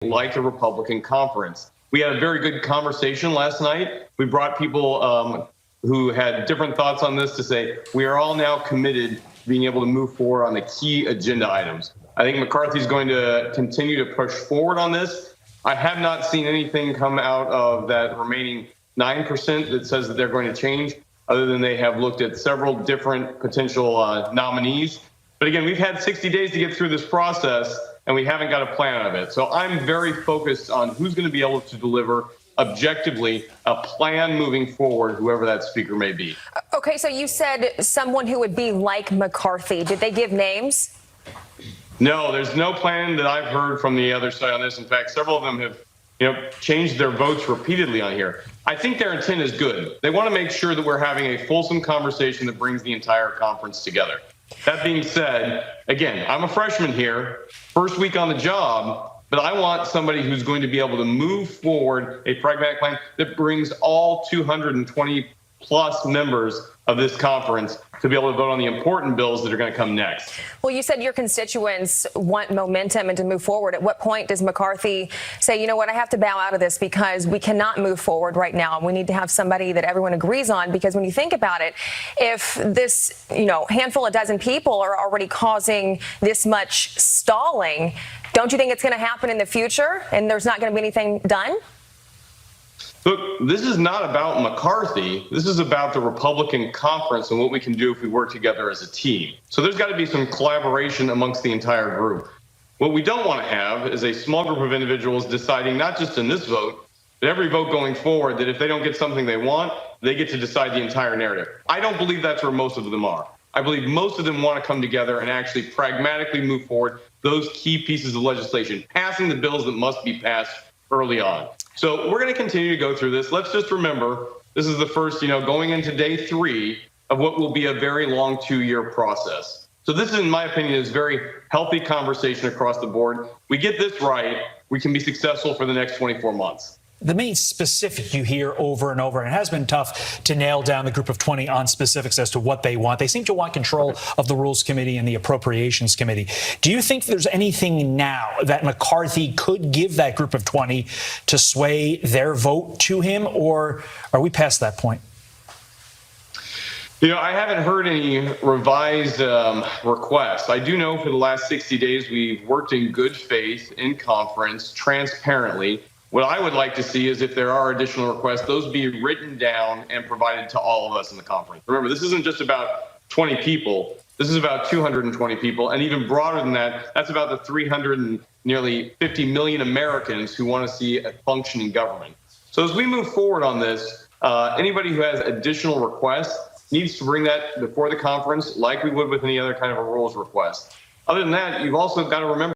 like the Republican conference. We had a very good conversation last night. We brought people who had different thoughts on this to say we are all now committed to being able to move forward on the key agenda items. I think McCarthy is going to continue to push forward on this. I have not seen anything come out of that remaining 9% that says that they're going to change, other than they have looked at several different potential nominees. But again, we've had 60 days to get through this process, and we haven't got a plan of it. So I'm very focused on who's going to be able to deliver objectively a plan moving forward, whoever that speaker may be. Okay, so you said someone who would be like McCarthy. Did they give names? No, there's no plan that I've heard from the other side on this. In fact, several of them have changed their votes repeatedly on here. I think their intent is good. They want to make sure that we're having a fulsome conversation that brings the entire conference together. That being said, again, I'm a freshman here, first week on the job, but I want somebody who's going to be able to move forward a pragmatic plan that brings all 220 plus members of this conference to be able to vote on the important bills that are going to come next. Well, you said your constituents want momentum and to move forward. At what point does McCarthy say, you know what, I have to bow out of this because we cannot move forward right now, and we need to have somebody that everyone agrees on? Because when you think about it, if this, handful of dozen people are already causing this much stalling, don't you think it's going to happen in the future and there's not going to be anything done? Look, this is not about McCarthy. This is about the Republican conference and what we can do if we work together as a team. So there's got to be some collaboration amongst the entire group. What we don't want to have is a small group of individuals deciding, not just in this vote, but every vote going forward, that if they don't get something they want, they get to decide the entire narrative. I don't believe that's where most of them are. I believe most of them want to come together and actually pragmatically move forward those key pieces of legislation, passing the bills that must be passed early on. So we're going to continue to go through this. Let's just remember, this is the first, going into day 3 of what will be a very long 2-year process. So this, in my opinion, is very healthy conversation across the board. We get this right, we can be successful for the next 24 months. The main specific you hear over and over, and it has been tough to nail down the group of 20 on specifics as to what they want. They seem to want control of the Rules Committee and the Appropriations Committee. Do you think there's anything now that McCarthy could give that group of 20 to sway their vote to him, or are we past that point? I haven't heard any revised requests. I do know for the last 60 days we've worked in good faith in conference, transparently. What I would like to see is if there are additional requests, those be written down and provided to all of us in the conference. Remember, this isn't just about 20 people. This is about 220 people. And even broader than that, that's about the 300 and nearly 50 million Americans who want to see a functioning government. So as we move forward on this, anybody who has additional requests needs to bring that before the conference like we would with any other kind of a rules request. Other than that, you've also got to remember